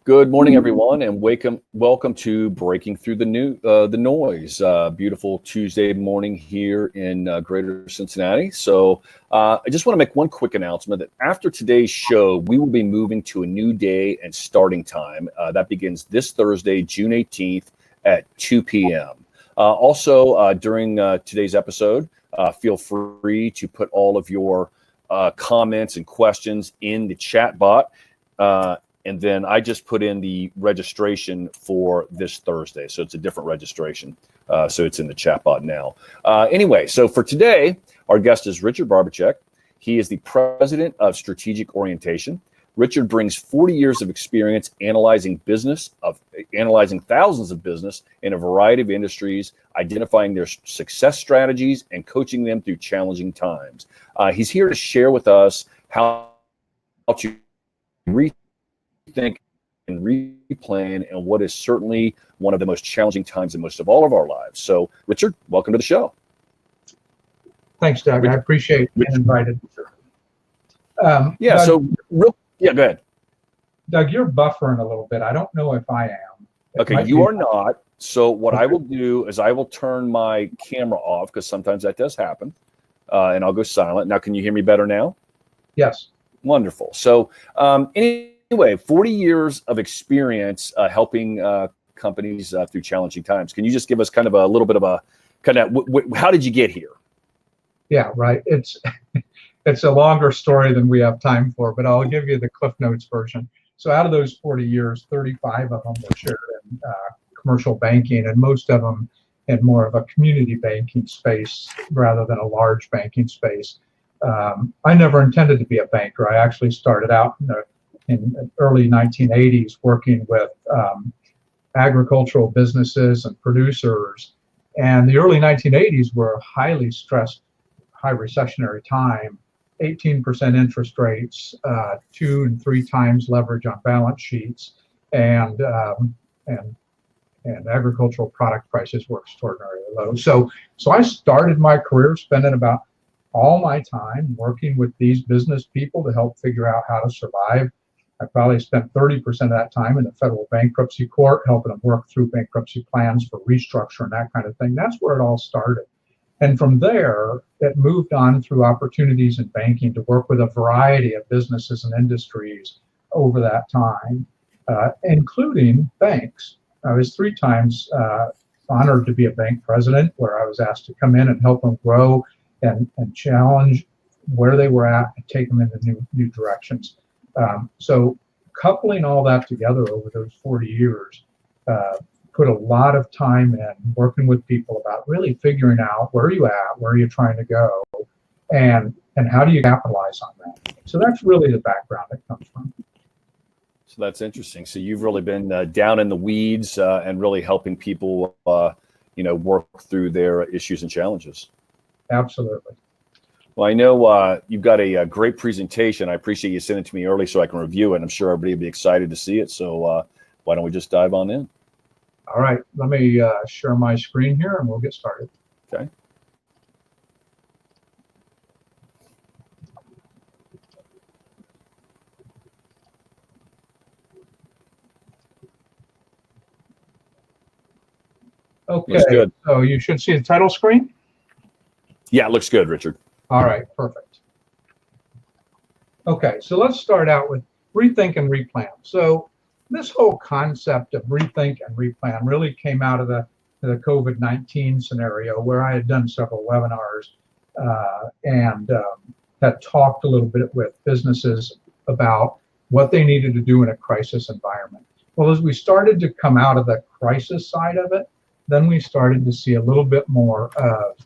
Good morning, everyone, and welcome to Breaking Through the Noise. Beautiful Tuesday morning here in Greater Cincinnati. So I just want to make one quick announcement that after today's show, we will be moving to a new day and starting time. That begins this Thursday, June 18th at 2 p.m. Also, during today's episode, feel free to put all of your comments and questions in the chat bot. And then I just put in the registration for this Thursday. So it's a different registration. So it's in the chat bot now. Anyway, so for today, our guest is Richard Barbercheck. He is the president of Strategic Orientation. Richard brings 40 years of experience analyzing thousands of business in a variety of industries, identifying their success strategies and coaching them through challenging times. He's here to share with us how to rethink and replan and what is certainly one of the most challenging times in most of all of our lives. So, Richard, welcome to the show. Thanks, Doug. I appreciate being invited. Doug, go ahead. Doug, you're buffering a little bit. I don't know if I am. Okay, you are not. So what I will do is I will turn my camera off because sometimes that does happen, and I'll go silent. Now, can you hear me better now? Yes. Wonderful. So anyway, 40 years of experience helping companies through challenging times. Can you just give us kind of a little bit of a how did you get here? Yeah, right. It's a longer story than we have time for, but I'll give you the Cliff Notes version. So out of those 40 years, 35 of them were shared in commercial banking, and most of them in more of a community banking space rather than a large banking space. I never intended to be a banker. I actually started out in the early 1980s working with agricultural businesses and producers. And the early 1980s were a highly stressed, high recessionary time. 18% interest rates, 2 and 3 times leverage on balance sheets, and agricultural product prices were extraordinarily low. So I started my career spending about all my time working with these business people to help figure out how to survive. I probably spent 30% of that time in the federal bankruptcy court, helping them work through bankruptcy plans for restructure and that kind of thing. That's where it all started. And from there, it moved on through opportunities in banking to work with a variety of businesses and industries over that time, including banks. I was 3 times honored to be a bank president, where I was asked to come in and help them grow and challenge where they were at and take them into new directions. So coupling all that together over those 40 years, put a lot of time in working with people about really figuring out where are you at, where are you trying to go, and how do you capitalize on that. So that's really the background it comes from. So that's interesting. So you've really been down in the weeds and really helping people, work through their issues and challenges. Absolutely. Well, I know you've got a great presentation. I appreciate you sending it to me early so I can review it. I'm sure everybody will be excited to see it. So why don't we just dive on in? All right, let me share my screen here and we'll get started. Okay. Okay, looks good. So you should see the title screen? Yeah, it looks good, Richard. All right, perfect. Okay, so let's start out with rethink and replan. So this whole concept of rethink and replan really came out of the COVID-19 scenario, where I had done several webinars and had talked a little bit with businesses about what they needed to do in a crisis environment. Well, as we started to come out of the crisis side of it, then we started to see a little bit more of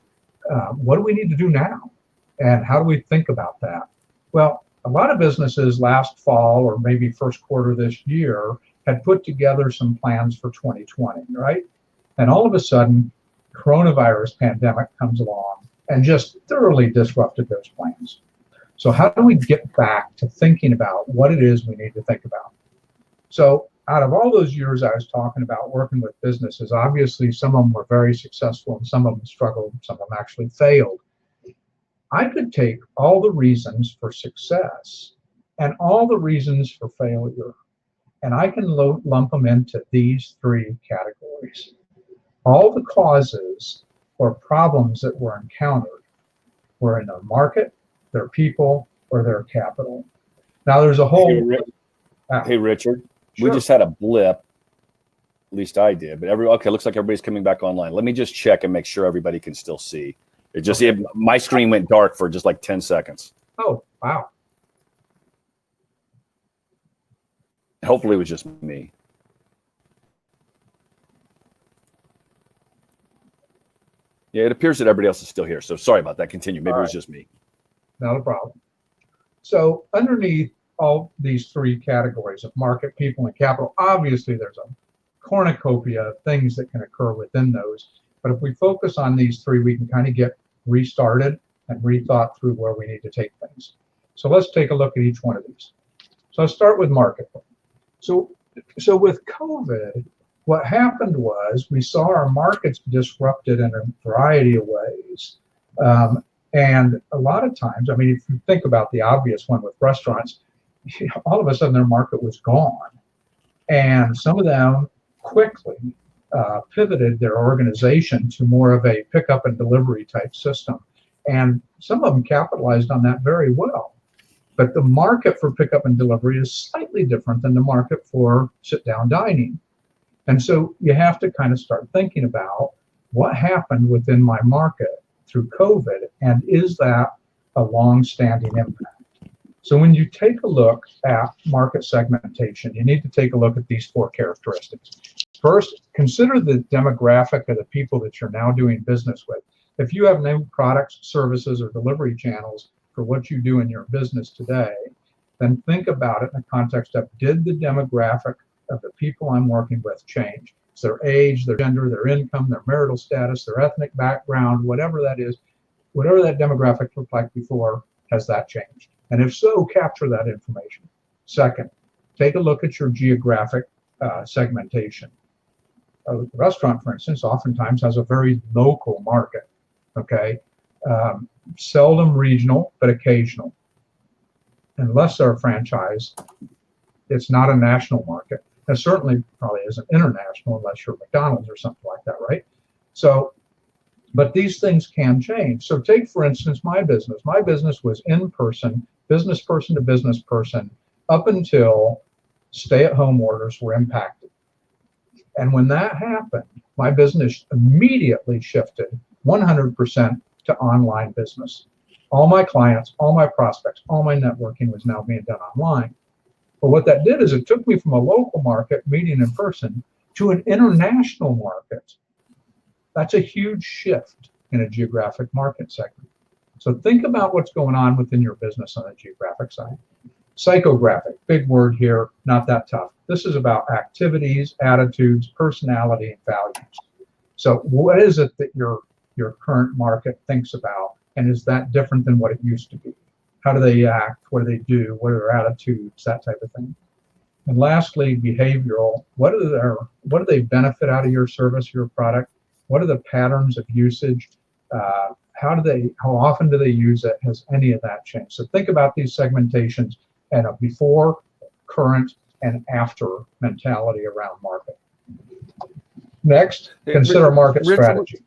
what do we need to do now? And how do we think about that? Well, a lot of businesses last fall or maybe first quarter this year had put together some plans for 2020, right? And all of a sudden, coronavirus pandemic comes along and just thoroughly disrupted those plans. So how do we get back to thinking about what it is we need to think about? So out of all those years I was talking about working with businesses, obviously some of them were very successful and some of them struggled, some of them actually failed. I could take all the reasons for success and all the reasons for failure And I can lump them into these three categories. All the causes or problems that were encountered were in their market, their people, or their capital. Now there's a whole... Hey, Richard, Sure. We just had a blip. At least I did, but okay, looks like everybody's coming back online. Let me just check and make sure everybody can still see. My screen went dark for just like 10 seconds. Oh, wow. Hopefully it was just me. Yeah, it appears that everybody else is still here. So sorry about that. Continue. Maybe it was just me. Not a problem. So underneath all these three categories of market, people, and capital, obviously there's a cornucopia of things that can occur within those. But if we focus on these three, we can kind of get restarted and rethought through where we need to take things. So let's take a look at each one of these. So let's start with market. So with COVID, what happened was we saw our markets disrupted in a variety of ways. And a lot of times, I mean, if you think about the obvious one with restaurants, all of a sudden their market was gone. And some of them quickly pivoted their organization to more of a pickup and delivery type system. And some of them capitalized on that very well. But the market for pickup and delivery is slightly different than the market for sit-down dining. And so you have to kind of start thinking about what happened within my market through COVID, and is that a long-standing impact? So when you take a look at market segmentation, you need to take a look at these four characteristics. First, consider the demographic of the people that you're now doing business with. If you have new products, services, or delivery channels for what you do in your business today, then think about it in the context of, did the demographic of the people I'm working with change? It's their age, their gender, their income, their marital status, their ethnic background, whatever that is, whatever that demographic looked like before, has that changed? And if so, capture that information. Second, take a look at your geographic segmentation. A restaurant, for instance, oftentimes has a very local market, okay? Seldom regional, but occasional. Unless they're a franchise, it's not a national market. And certainly probably isn't international unless you're McDonald's or something like that, right? So, but these things can change. So take, for instance, my business. My business was in person, business person to business person, up until stay-at-home orders were impacted. And when that happened, my business immediately shifted 100% to online business. All my clients, all my prospects, all my networking was now being done online. But what that did is it took me from a local market, meeting in person, to an international market. That's a huge shift in a geographic market segment. So think about what's going on within your business on the geographic side. Psychographic, big word here, not that tough. This is about activities, attitudes, personality, and values. So what is it that your current market thinks about, and is that different than what it used to be? How do they act? What do they do? What are their attitudes? That type of thing. And lastly, behavioral. What do they benefit out of your service, your product? What are the patterns of usage? How often do they use it? Has any of that changed? So think about these segmentations and a before, current, and after mentality around market. Next, consider market strategy.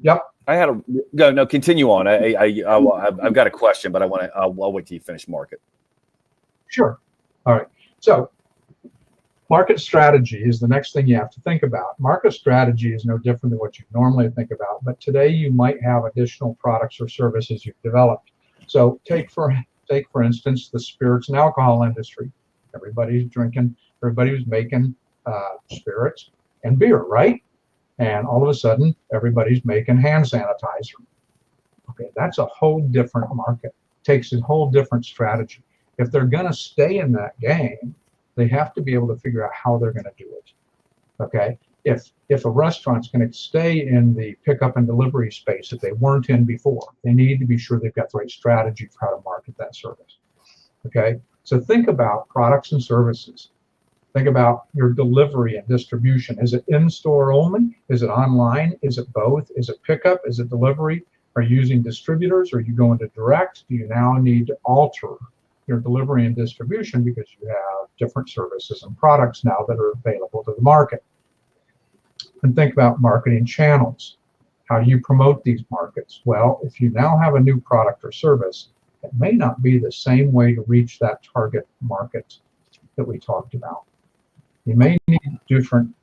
Yep. I had no. Continue on. I've got a question, but I'll wait till you finish market. Sure. All right. So, market strategy is the next thing you have to think about. Market strategy is no different than what you normally think about, but today you might have additional products or services you've developed. So, take for instance the spirits and alcohol industry. Everybody's drinking. Everybody's making spirits and beer, right? And all of a sudden, everybody's making hand sanitizer. Okay, that's a whole different market. Takes a whole different strategy. If they're going to stay in that game, they have to be able to figure out how they're going to do it. Okay, if a restaurant's going to stay in the pickup and delivery space that they weren't in before, they need to be sure they've got the right strategy for how to market that service. Okay, so think about products and services. Think about your delivery and distribution. Is it in-store only? Is it online? Is it both? Is it pickup? Is it delivery? Are you using distributors? Are you going to direct? Do you now need to alter your delivery and distribution because you have different services and products now that are available to the market. And think about marketing channels. How do you promote these markets? Well, if you now have a new product or service, it may not be the same way to reach that target market that we talked about. You may need different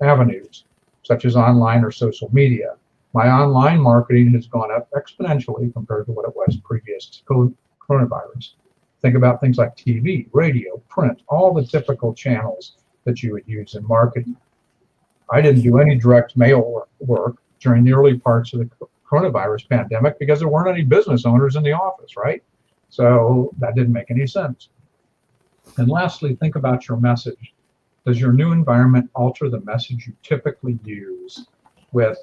avenues, such as online or social media. My online marketing has gone up exponentially compared to what it was previous to coronavirus. Think about things like TV, radio, print, all the typical channels that you would use in marketing. I didn't do any direct mail work during the early parts of the coronavirus pandemic because there weren't any business owners in the office, right? So that didn't make any sense. And lastly, think about your message. Does your new environment alter the message you typically use with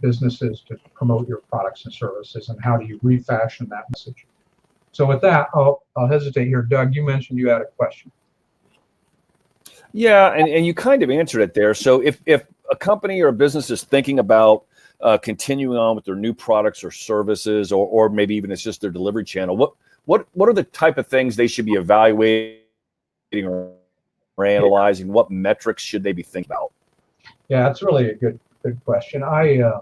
businesses to promote your products and services, and how do you refashion that message? So with that, I'll hesitate here. Doug, you mentioned you had a question. Yeah, and you kind of answered it there. So if a company or a business is thinking about continuing on with their new products or services, or maybe even it's just their delivery channel, what are the type of things they should be evaluating or analyzing? What metrics should they be thinking about? Yeah, that's really a good question. One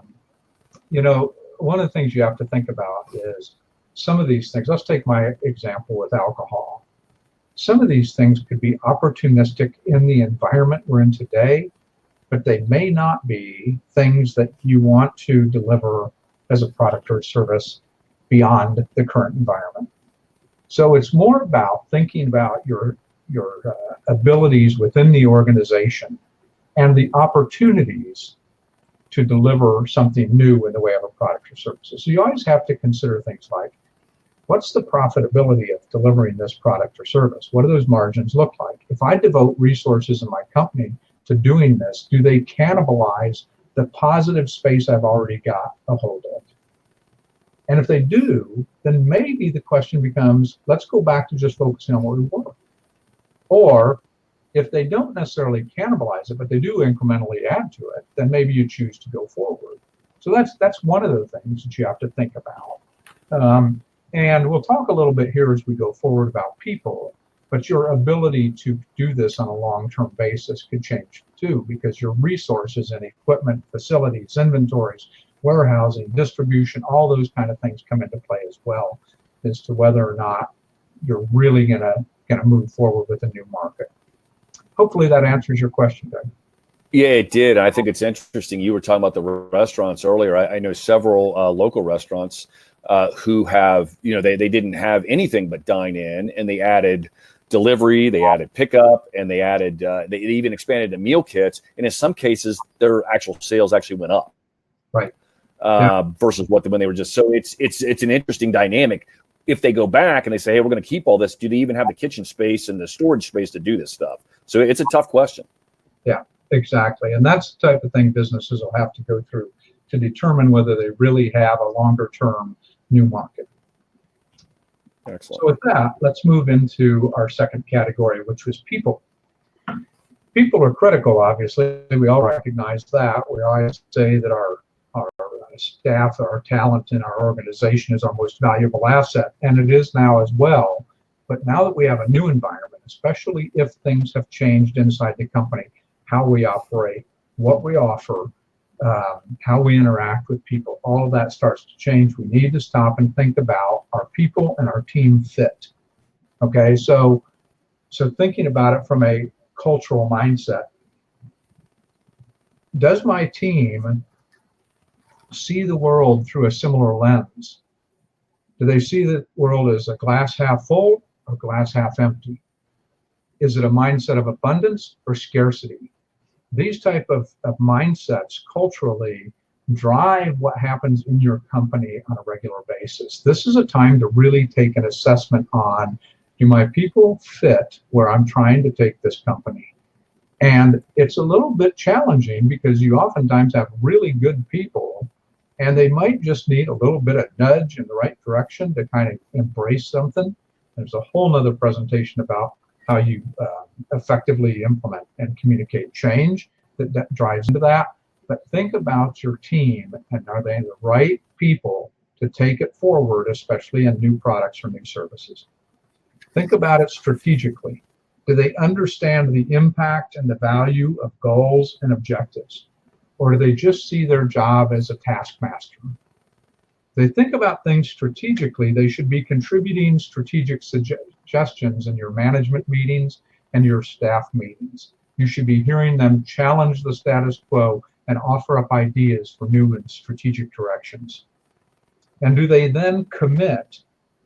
of the things you have to think about is some of these things. Let's take my example with alcohol. Some of these things could be opportunistic in the environment we're in today, but they may not be things that you want to deliver as a product or service beyond the current environment. So it's more about thinking about your abilities within the organization and the opportunities to deliver something new in the way of a product or services. So you always have to consider things like, what's the profitability of delivering this product or service? What do those margins look like? If I devote resources in my company to doing this, do they cannibalize the positive space I've already got a hold of? And if they do, then maybe the question becomes, let's go back to just focusing on what we were. Or if they don't necessarily cannibalize it, but they do incrementally add to it, then maybe you choose to go forward. So that's one of the things that you have to think about. And we'll talk a little bit here as we go forward about people, but your ability to do this on a long-term basis could change too, because your resources and equipment, facilities, inventories, warehousing, distribution, all those kind of things come into play as well as to whether or not you're really gonna move forward with a new market. Hopefully that answers your question, Doug. Yeah, it did. I think it's interesting. You were talking about the restaurants earlier. I know several local restaurants who have, they didn't have anything but dine in, and they added delivery, they added pickup, and they added, they even expanded to meal kits. And in some cases, their actual sales actually went up. Right. Versus when they were just, so it's an interesting dynamic. If they go back and they say, hey, we're going to keep all this, do they even have the kitchen space and the storage space to do this stuff? So it's a tough question. Yeah, exactly. And that's the type of thing businesses will have to go through to determine whether they really have a longer term new market. Excellent. So with that, let's move into our second category, which was people. People are critical, obviously. We all recognize that. We always say that our staff, our talent in our organization is our most valuable asset, and it is now as well. But now that we have a new environment, especially if things have changed inside the company, how we operate, what we offer, how we interact with people, all of that starts to change. We need to stop and think about our people and our team fit. Okay, so thinking about it from a cultural mindset, does my team see the world through a similar lens? Do they see the world as a glass half full or glass half empty? Is it a mindset of abundance or scarcity? These type of mindsets culturally drive what happens in your company on a regular basis. This is a time to really take an assessment on, do my people fit where I'm trying to take this company? And it's a little bit challenging because you oftentimes have really good people and they might just need a little bit of nudge in the right direction to kind of embrace something. There's a whole nother presentation about how you effectively implement and communicate change that drives into that. But think about your team, and are they the right people to take it forward, especially in new products or new services. Think about it strategically. Do they understand the impact and the value of goals and objectives? Or do they just see their job as a taskmaster? If they think about things strategically, they should be contributing strategic suggestions in your management meetings and your staff meetings. You should be hearing them challenge the status quo and offer up ideas for new and strategic directions. And do they then commit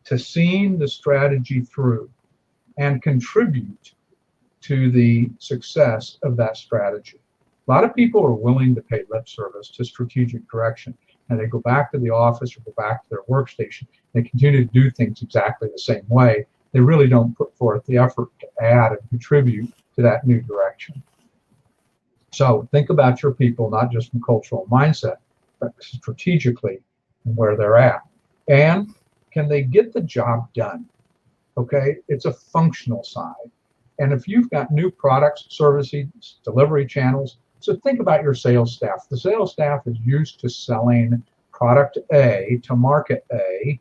to seeing the strategy through and contribute to the success of that strategy? A lot of people are willing to pay lip service to strategic direction, and they go back to the office or go back to their workstation. They continue to do things exactly the same way. They really don't put forth the effort to add and contribute to that new direction. So think about your people, not just from cultural mindset, but strategically and where they're at. And can they get the job done? Okay, it's a functional side. And if you've got new products, services, delivery channels, so think about your sales staff. The sales staff is used to selling product A to market A,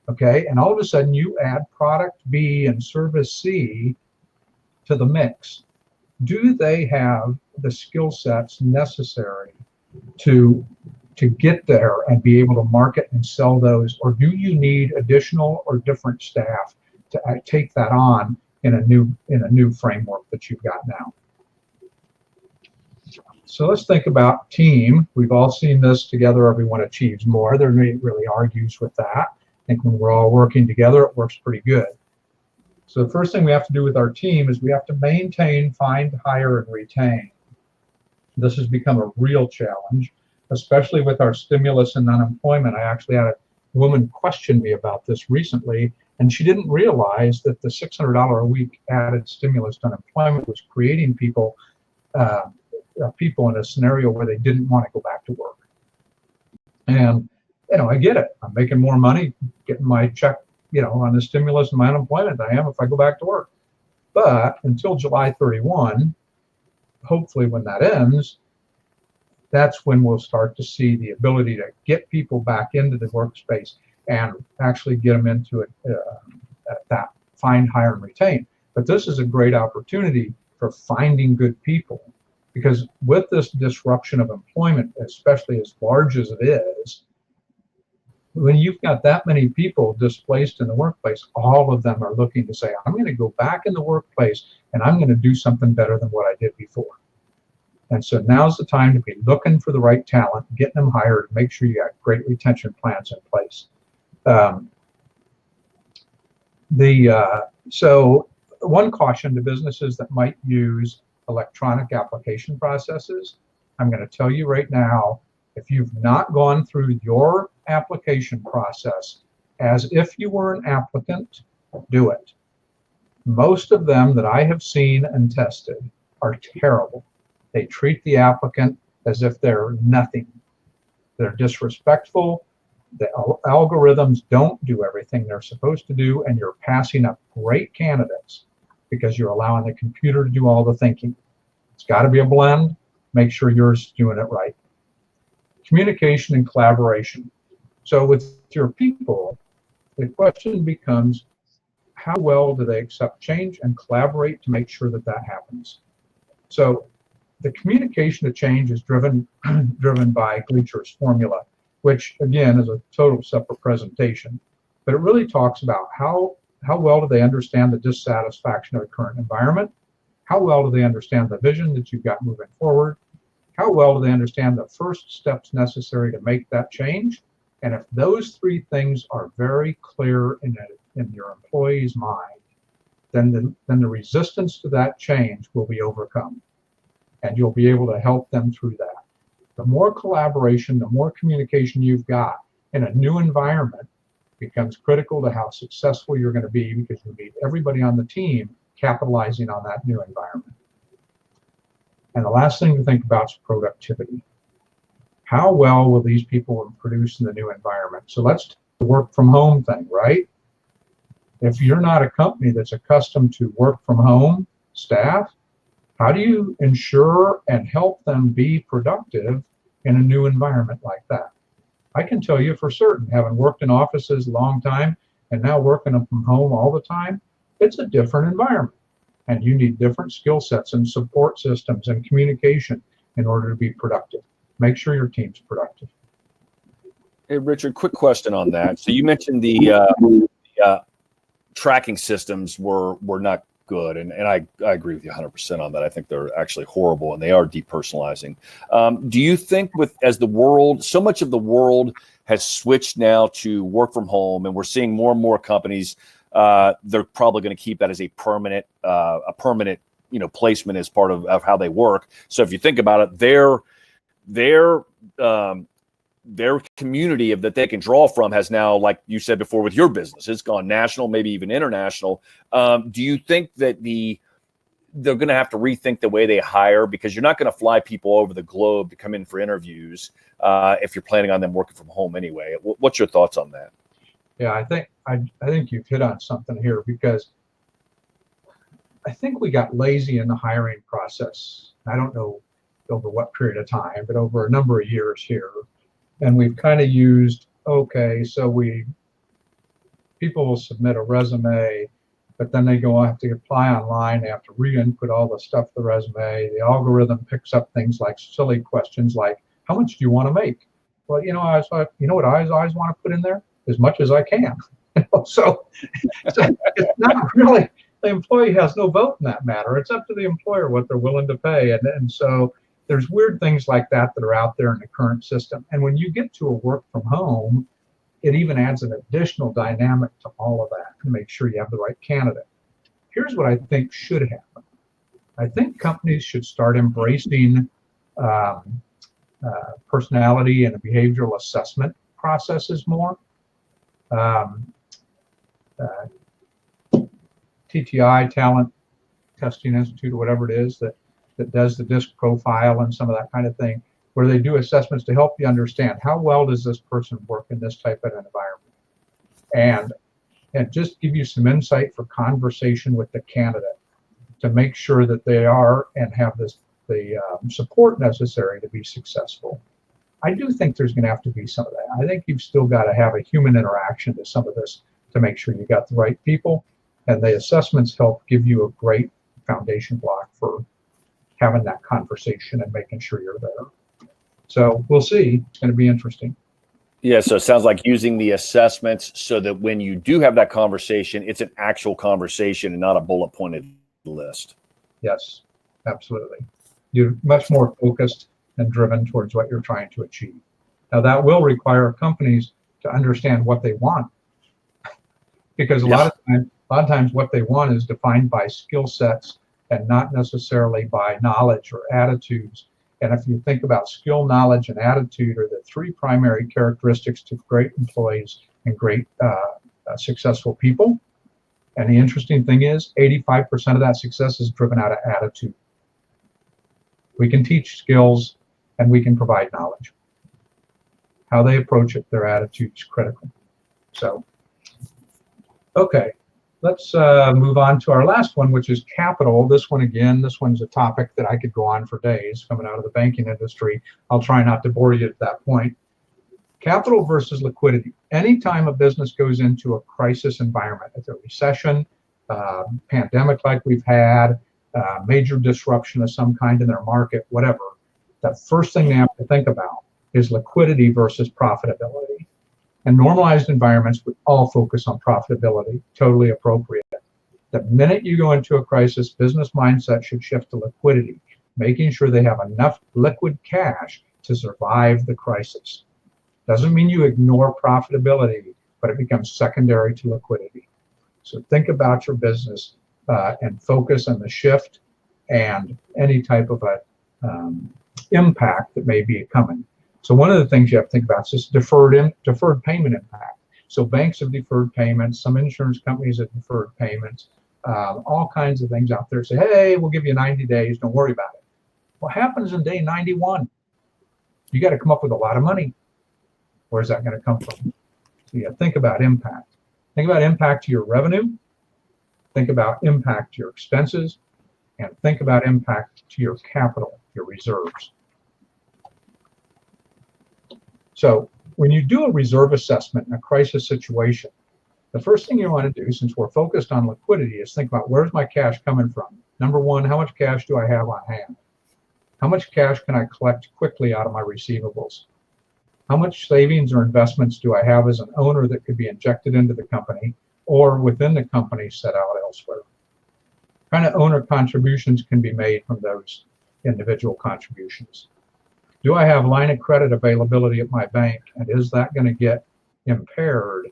okay? And all of a sudden you add product B and service C to the mix. Do they have the skill sets necessary to get there and be able to market and sell those? Or do you need additional or different staff to take that on in a new framework that you've got now? So let's think about team. We've all seen this: together everyone achieves more. There really argues with that. I think when we're all working together, it works pretty good. So the first thing we have to do with our team is we have to maintain, find, hire, and retain. This has become a real challenge, especially with our stimulus and unemployment. I actually had a woman question me about this recently, and she didn't realize that the $600 a week added stimulus to unemployment was creating people in a scenario where they didn't want to go back to work. And, I get it. I'm making more money getting my check, on the stimulus and my unemployment than I am if I go back to work. But until July 31, hopefully when that ends, that's when we'll start to see the ability to get people back into the workspace and actually get them into it, that find, hire, and retain. But this is a great opportunity for finding good people, because with this disruption of employment, especially as large as it is, when you've got that many people displaced in the workplace, all of them are looking to say, I'm going to go back in the workplace and I'm going to do something better than what I did before. And so now's the time to be looking for the right talent, getting them hired, make sure you got great retention plans in place. So one caution to businesses that might use electronic application processes, I'm going to tell you right now, if you've not gone through your application process as if you were an applicant, do it. Most of them that I have seen and tested are terrible. They treat the applicant as if they're nothing. They're disrespectful. The algorithms don't do everything they're supposed to do, and you're passing up great candidates because you're allowing the computer to do all the thinking. It's got to be a blend. Make sure yours is doing it right. Communication and collaboration. So with your people, the question becomes, how well do they accept change and collaborate to make sure that that happens? So the communication of change is driven by Gleacher's formula, which again is a total separate presentation, but it really talks about how well do they understand the dissatisfaction of the current environment? How well do they understand the vision that you've got moving forward? How well do they understand the first steps necessary to make that change? And if those three things are very clear in your employee's mind, then the resistance to that change will be overcome, and you'll be able to help them through that. The more collaboration, the more communication you've got in a new environment becomes critical to how successful you're going to be, because you need everybody on the team capitalizing on that new environment. And the last thing to think about is productivity. How well will these people produce in the new environment? So let's take the work from home thing, right? If you're not a company that's accustomed to work from home staff, how do you ensure and help them be productive in a new environment like that? I can tell you for certain, having worked in offices a long time and now working from home all the time, it's a different environment. And you need different skill sets and support systems and communication in order to be productive. Make sure your team's productive. Hey, Richard, quick question on that. So you mentioned the tracking systems were not good, and I agree with you 100% on that. I think they're actually horrible, and they are depersonalizing. Do you think as the world, so much of the world has switched now to work from home, and we're seeing more and more companies, they're probably going to keep that as a permanent placement as part of how they work. So if you think about it, their community that they can draw from has now, like you said before with your business, it's gone national, maybe even international. Do you think that they're going to have to rethink the way they hire, because you're not going to fly people over the globe to come in for interviews if you're planning on them working from home anyway? What's your thoughts on that? Yeah, I think you've hit on something here, because I think we got lazy in the hiring process. I don't know over what period of time, but over a number of years here. And we've kind of used, people will submit a resume, but then they have to apply online. They have to re-input all the stuff, the resume. The algorithm picks up things like silly questions like, how much do you want to make? Well, I thought, what I always want to put in there? As much as I can. So it's not really, the employee has no vote in that matter. It's up to the employer what they're willing to pay. And so there's weird things like that are out there in the current system. And when you get to a work from home, it even adds an additional dynamic to all of that to make sure you have the right candidate. Here's what I think should happen. I think companies should start embracing personality and behavioral assessment processes more. TTI, Talent Testing Institute, or whatever it is that does the DISC profile and some of that kind of thing, where they do assessments to help you understand how well does this person work in this type of environment, and just give you some insight for conversation with the candidate to make sure that they are and have the support necessary to be successful. I do think there's going to have to be some of that. I think you've still got to have a human interaction to some of this to make sure you got the right people, and the assessments help give you a great foundation block for having that conversation and making sure you're there. So we'll see. It's going to be interesting. Yeah, so it sounds like using the assessments so that when you do have that conversation, it's an actual conversation and not a bullet pointed list. Yes, absolutely. You're much more focused and driven towards what you're trying to achieve. Now that will require companies to understand what they want, because a lot of times what they want is defined by skill sets and not necessarily by knowledge or attitudes. And if you think about skill, knowledge, and attitude are the three primary characteristics to great employees and great successful people. And the interesting thing is 85% of that success is driven out of attitude. We can teach skills and we can provide knowledge. How they approach it, their attitude is critical. So, okay. Let's move on to our last one, which is capital. This one's a topic that I could go on for days coming out of the banking industry. I'll try not to bore you at that point. Capital versus liquidity. Anytime a business goes into a crisis environment, it's a recession, pandemic like we've had, major disruption of some kind in their market, whatever, the first thing they have to think about is liquidity versus profitability. In normalized environments, we all focus on profitability, totally appropriate. The minute you go into a crisis, business mindset should shift to liquidity, making sure they have enough liquid cash to survive the crisis. Doesn't mean you ignore profitability, but it becomes secondary to liquidity. So think about your business and focus on the shift and any type of a impact that may be coming. So one of the things you have to think about is deferred payment impact. So banks have deferred payments, some insurance companies have deferred payments, all kinds of things out there say, hey, we'll give you 90 days, don't worry about it. What happens in day 91? You got to come up with a lot of money. Where's that going to come from? So you think about impact. Think about impact to your revenue, think about impact to your expenses, and think about impact to your capital, your reserves. So when you do a reserve assessment in a crisis situation, the first thing you want to do, since we're focused on liquidity, is think about where's my cash coming from. Number one, how much cash do I have on hand? How much cash can I collect quickly out of my receivables? How much savings or investments do I have as an owner that could be injected into the company or within the company set out elsewhere? What kind of owner contributions can be made from those individual contributions? Do I have line of credit availability at my bank, and is that going to get impaired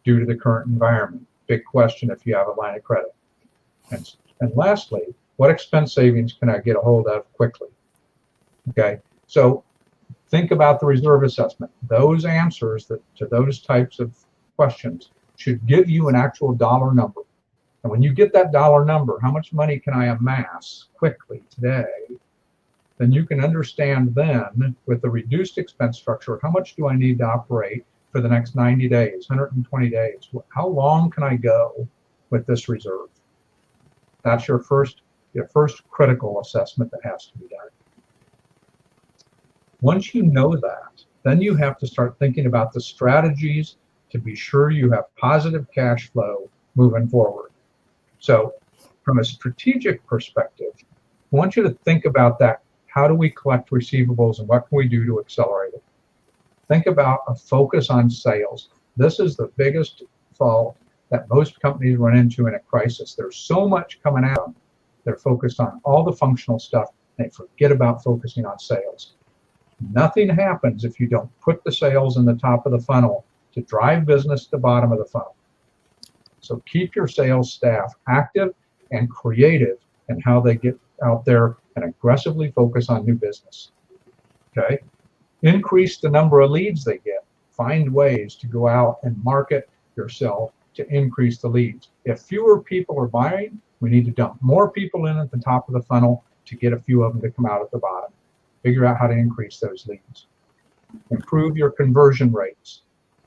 due to the current environment? Big question if you have a line of credit. And lastly, what expense savings can I get a hold of quickly? Okay, so think about the reserve assessment. Those answers to those types of questions should give you an actual dollar number. And when you get that dollar number, how much money can I amass quickly today? Then you can understand then, with the reduced expense structure, how much do I need to operate for the next 90 days, 120 days? How long can I go with this reserve? That's your first critical assessment that has to be done. Once you know that, then you have to start thinking about the strategies to be sure you have positive cash flow moving forward. So from a strategic perspective, I want you to think about that. How do we collect receivables and what can we do to accelerate it? Think about a focus on sales. This is the biggest fault that most companies run into in a crisis. There's so much coming at them. They're focused on all the functional stuff. They forget about focusing on sales. Nothing happens if you don't put the sales in the top of the funnel to drive business to the bottom of the funnel. So keep your sales staff active and creative in how they get out there and aggressively focus on new business. Okay? Increase the number of leads they get. Find ways to go out and market yourself to increase the leads. If fewer people are buying, we need to dump more people in at the top of the funnel to get a few of them to come out at the bottom. Figure out how to increase those leads. Improve your conversion rates.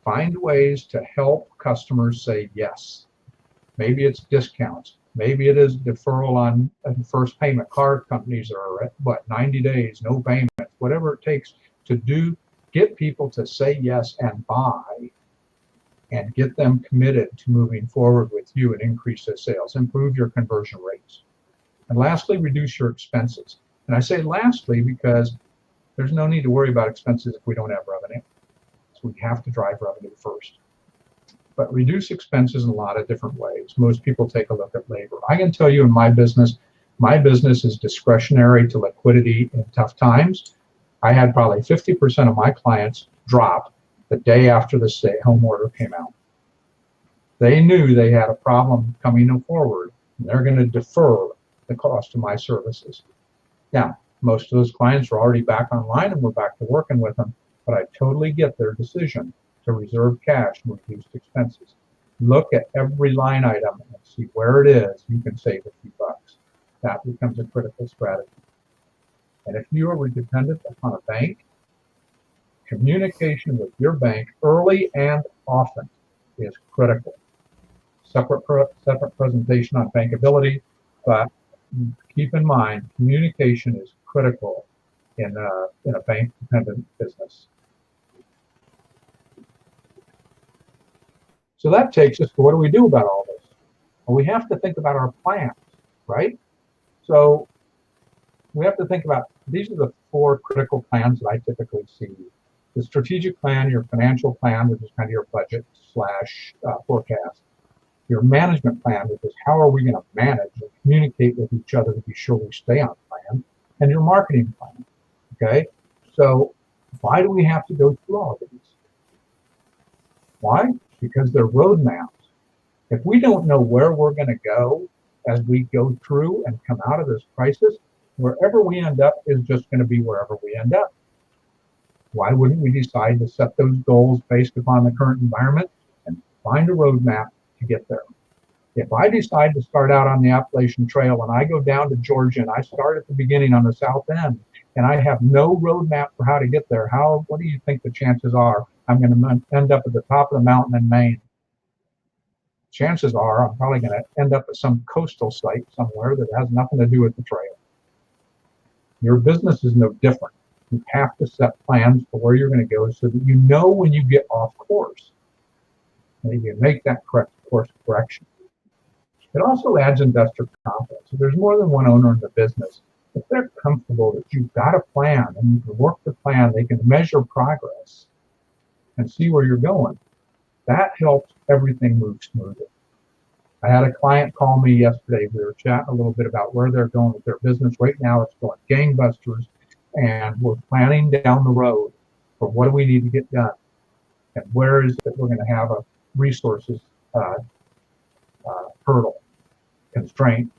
Find ways to help customers say yes. Maybe it's discounts. Maybe it is deferral on first payment. Card companies are at 90 days, no payment, whatever it takes to get people to say yes and buy and get them committed to moving forward with you and increase their sales. Improve your conversion rates. And lastly, reduce your expenses. And I say lastly because there's no need to worry about expenses if we don't have revenue. So we have to drive revenue first. But reduce expenses in a lot of different ways. Most people take a look at labor. I can tell you in my business is discretionary to liquidity in tough times. I had probably 50% of my clients drop the day after the stay-at-home order came out. They knew they had a problem coming forward, and they're going to defer the cost of my services. Now, most of those clients are already back online and we're back to working with them, but I totally get their decision to reserve cash and reduce expenses. Look at every line item and see where it is you can save a few bucks. That becomes a critical strategy. And if you are dependent upon a bank, communication with your bank early and often is critical. Separate presentation on bankability, but keep in mind, communication is critical in a bank-dependent business. So that takes us to what do we do about all this? Well, we have to think about our plans, right? So we have to think about, these are the 4 critical plans that I typically see. The strategic plan, your financial plan, which is kind of your budget / forecast. Your management plan, which is how are we going to manage and communicate with each other to be sure we stay on plan. And your marketing plan, okay? So why do we have to go through all of these? Why? Because they're roadmaps. If we don't know where we're going to go as we go through and come out of this crisis, wherever we end up is just going to be wherever we end up. Why wouldn't we decide to set those goals based upon the current environment and find a roadmap to get there? If I decide to start out on the Appalachian Trail and I go down to Georgia and I start at the beginning on the south end and I have no roadmap for how to get there, what do you think the chances are I'm going to end up at the top of the mountain in Maine? Chances are I'm probably going to end up at some coastal site somewhere that has nothing to do with the trail. Your business is no different. You have to set plans for where you're going to go so that you know when you get off course and you make that correct course correction. It also adds investor confidence. If there's more than one owner in the business, if they're comfortable that you've got a plan and you can work the plan, they can measure progress and see where you're going. That helps everything move smoothly. I had a client call me yesterday. We were chatting a little bit about where they're going with their business. Right now it's going gangbusters, and we're planning down the road for what do we need to get done and where is it we're going to have a resources hurdle, constraint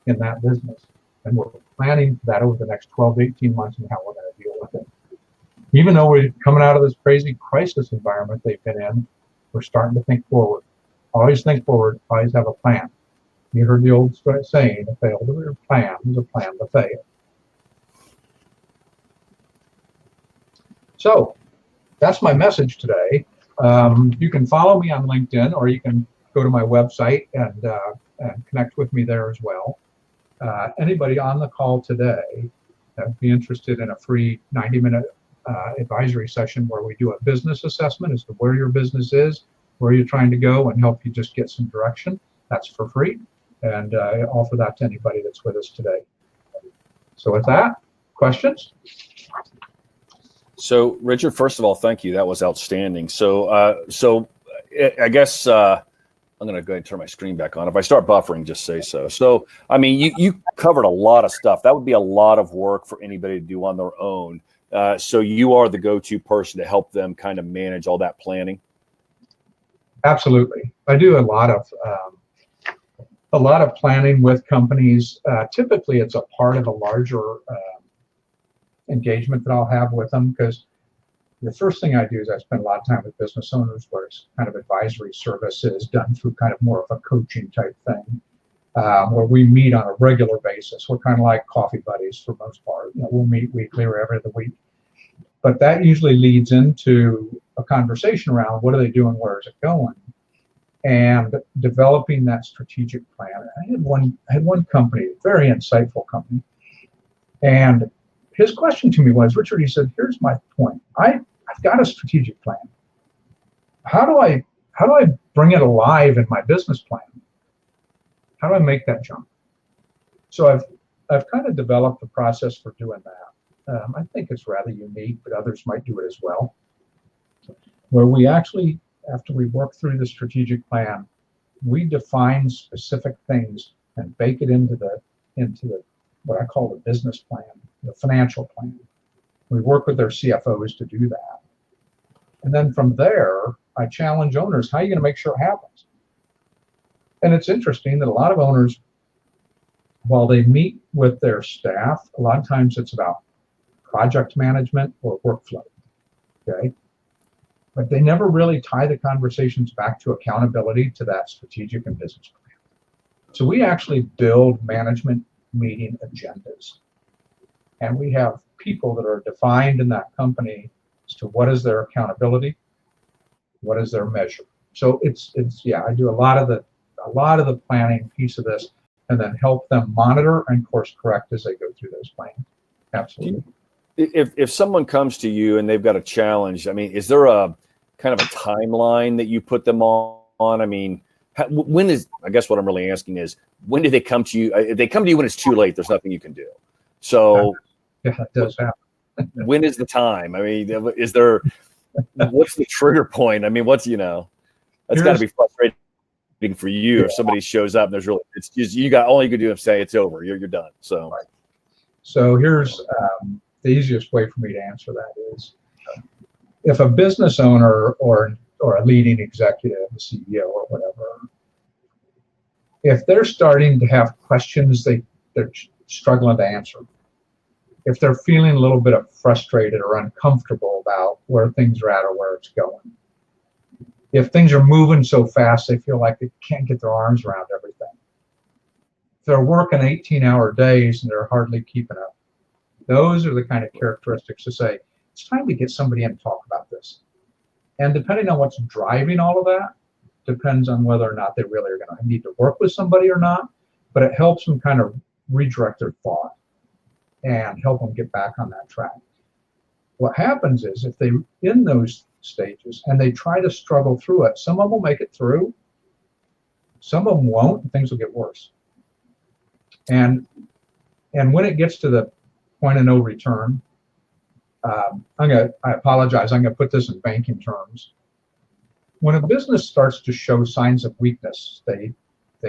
in that business. And we're planning for that over the next 12 to 18 months and how we're going to deal with it. Even though we're coming out of this crazy crisis environment they've been in, we're starting to think forward. Always think forward, always have a plan. You heard the old saying, a fail to a plan is a plan to fail. So that's my message today. You can follow me on LinkedIn, or you can go to my website and connect with me there as well. Anybody on the call today that would be interested in a free 90-minute advisory session where we do a business assessment as to where your business is, where you're trying to go, and help you just get some direction. That's for free, and I offer that to anybody that's with us today. So with that, questions? So Richard, first of all, thank you. That was outstanding. So I guess I'm going to go ahead and turn my screen back on. If I start buffering, just say so. So, I mean, you covered a lot of stuff. That would be a lot of work for anybody to do on their own. So you are the go-to person to help them kind of manage all that planning? Absolutely. I do a lot of planning with companies. Typically, it's a part of a larger engagement that I'll have with them, because the first thing I do is I spend a lot of time with business owners where it's kind of advisory services done through kind of more of a coaching type thing, where we meet on a regular basis. We're kind of like coffee buddies for most part. We'll meet weekly or every other week. But that usually leads into a conversation around what are they doing, where is it going, and developing that strategic plan. I had one company, a very insightful company, and his question to me was, Richard, he said, here's my point. I've got a strategic plan. How do I bring it alive in my business plan? How do I make that jump? So I've kind of developed a process for doing that. I think it's rather unique, but others might do it as well, where we actually, after we work through the strategic plan, we define specific things and bake it into the what I call the business plan, the financial plan. We work with their CFOs to do that. And then from there, I challenge owners, how are you going to make sure it happens? And it's interesting that a lot of owners, while they meet with their staff, a lot of times it's about project management or workflow, okay? But they never really tie the conversations back to accountability to that strategic and business plan. So we actually build management meeting agendas. And we have people that are defined in that company as to what is their accountability, what is their measure. So it's I do a lot of the planning piece of this, and then help them monitor and course correct as they go through those plans. Absolutely. If someone comes to you and they've got a challenge, I mean, is there a kind of a timeline that you put them on? I mean, I guess what I'm really asking is, when do they come to you? If they come to you when it's too late, there's nothing you can do. So yeah, it does happen. When is the time? I mean, what's the trigger point? I mean, that's got to be frustrating for you if somebody shows up and it's just, all you can do is say it's over. You're done. So, right. So here's the easiest way for me to answer that is, if a business owner or a leading executive, a CEO or whatever, if they're starting to have questions they're struggling to answer, if they're feeling a little bit of frustrated or uncomfortable about where things are at or where it's going, if things are moving so fast they feel like they can't get their arms around everything, if they're working 18-hour days and they're hardly keeping up, those are the kind of characteristics to say, it's time to get somebody in and talk about this. And depending on what's driving all of that, depends on whether or not they really are going to need to work with somebody or not, but it helps them kind of redirect their thought and help them get back on that track. What happens is if they in those stages and they try to struggle through it, some of them will make it through, some of them won't, and things will get worse. And when it gets to the point of no return, I apologize, I'm gonna put this in banking terms. When a business starts to show signs of weakness, they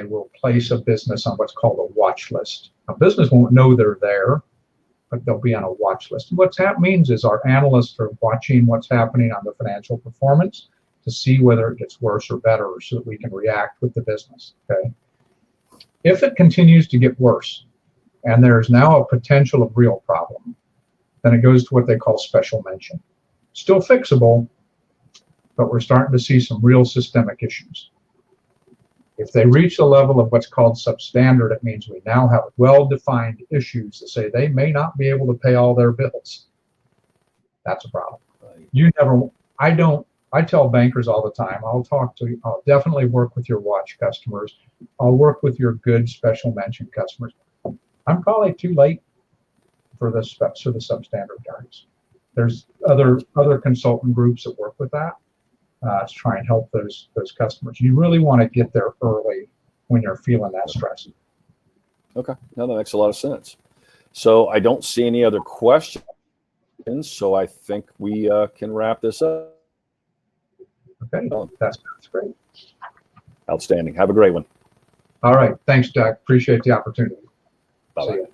will place a business on what's called a watch list. A business won't know they're there, but they'll be on a watch list. And what that means is our analysts are watching what's happening on the financial performance to see whether it gets worse or better, so that we can react with the business, okay? If it continues to get worse, and there's now a potential of real problem, then it goes to what they call special mention. Still fixable, but we're starting to see some real systemic issues. If they reach a level of what's called substandard, it means we now have well-defined issues that say they may not be able to pay all their bills. That's a problem. I tell bankers all the time, I'll definitely work with your watch customers. I'll work with your good special mention customers. I'm probably too late for the substandard guys. There's other consultant groups that work with that to try and help those customers. You really want to get there early when you're feeling that stress. Okay, no, that makes a lot of sense. So I don't see any other questions, so I think we can wrap this up. Okay, that's great. Outstanding. Have a great one. All right, thanks, Jack. Appreciate the opportunity. Bye-bye. See ya.